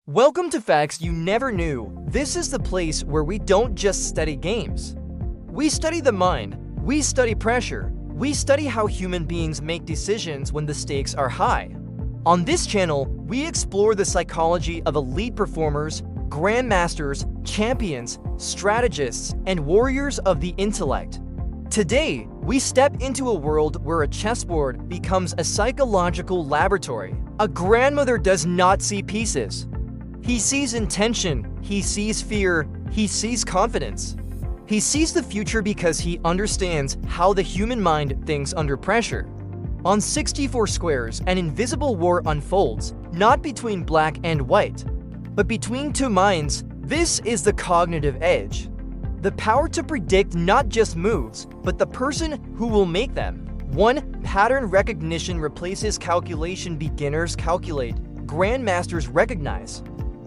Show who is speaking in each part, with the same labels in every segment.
Speaker 1: Welcome to Facts You Never Knew. This is the place where we don't just study games. We study the mind, we study pressure, we study how human beings make decisions when the stakes are high. On this channel, we explore the psychology of elite performers, grandmasters, champions, strategists, and warriors of the intellect. Today, we step into a world where a chessboard becomes a psychological laboratory. A grandmother does not see pieces. He sees intention, he sees fear, he sees confidence. He sees the future because he understands how the human mind thinks under pressure. On 64 squares, an invisible war unfolds, not between black and white, but between two minds. This is the cognitive edge. The power to predict not just moves, but the person who will make them. 1. Pattern recognition replaces calculation. Beginners calculate, grandmasters recognize.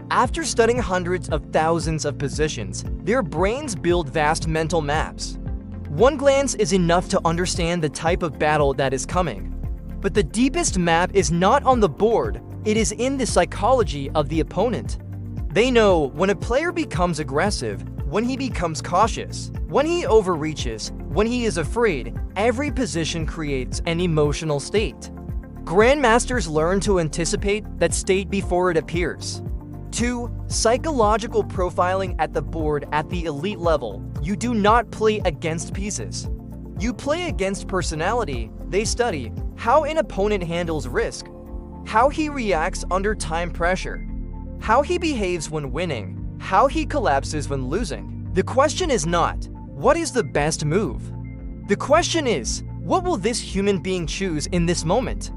Speaker 1: After studying hundreds of thousands of positions, their brains build vast mental maps. One glance is enough to understand the type of battle that is coming. But the deepest map is not on the board, it is in the psychology of the opponent. They know when a player becomes aggressive, when he becomes cautious, when he overreaches, when he is afraid. Every position creates an emotional state. Grandmasters learn to anticipate that state before it appears. 2. Psychological profiling at the board. At the elite level, you do not play against pieces. You play against personality. They study how an opponent handles risk, how he reacts under time pressure, how he behaves when winning, how he collapses when losing. The question is not, what is the best move? The question is, what will this human being choose in this moment?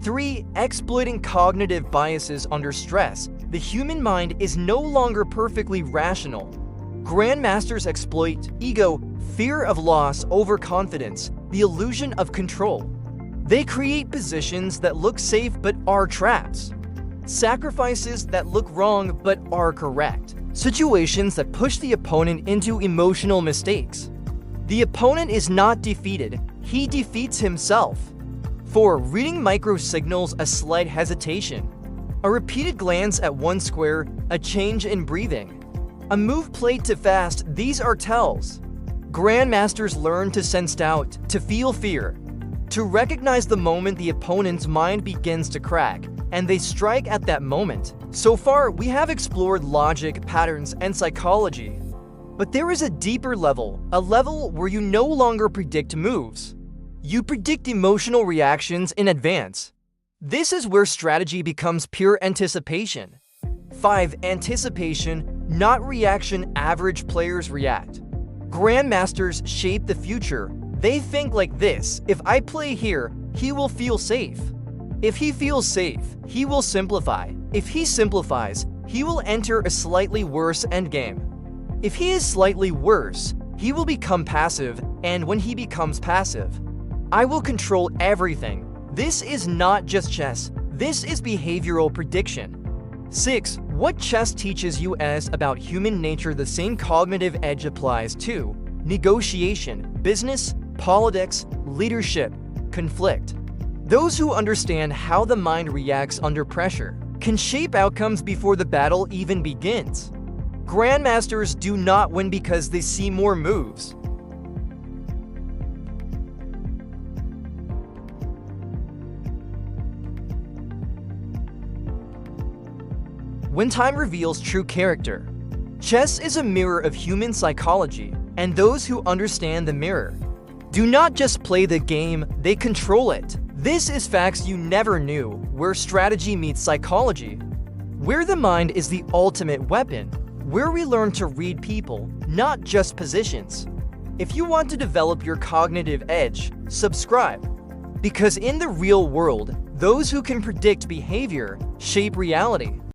Speaker 1: 3. Exploiting cognitive biases under stress. The human mind is no longer perfectly rational. Grandmasters exploit ego, fear of loss, overconfidence, the illusion of control. They create positions that look safe but are traps. Sacrifices that look wrong but are correct. Situations that push the opponent into emotional mistakes. The opponent is not defeated, he defeats himself. 4. Reading micro signals. A slight hesitation, a repeated glance at one square, a change in breathing, a move played too fast. These are tells. Grandmasters learn to sense doubt, to feel fear, to recognize the moment the opponent's mind begins to crack, and they strike at that moment. So far, we have explored logic, patterns, and psychology. But there is a deeper level, a level where you no longer predict moves. You predict emotional reactions in advance. This is where strategy becomes pure anticipation. 5. Anticipation, not reaction. Average players react. Grandmasters shape the future. They think like this: if I play here, he will feel safe. If he feels safe, he will simplify. If he simplifies, he will enter a slightly worse endgame. If he is slightly worse, he will become passive, and when he becomes passive, I will control everything. This is not just chess, this is behavioral prediction. 6. What chess teaches you is about human nature. The same cognitive edge applies to negotiation, business, politics, leadership, conflict. Those who understand how the mind reacts under pressure can shape outcomes before the battle even begins. Grandmasters do not win because they see more moves. When time reveals true character. Chess is a mirror of human psychology, and those who understand the mirror do not just play the game, they control it. This is Facts You Never Knew, where strategy meets psychology, where the mind is the ultimate weapon, where we learn to read people, not just positions. If you want to develop your cognitive edge, subscribe. Because in the real world, those who can predict behavior shape reality.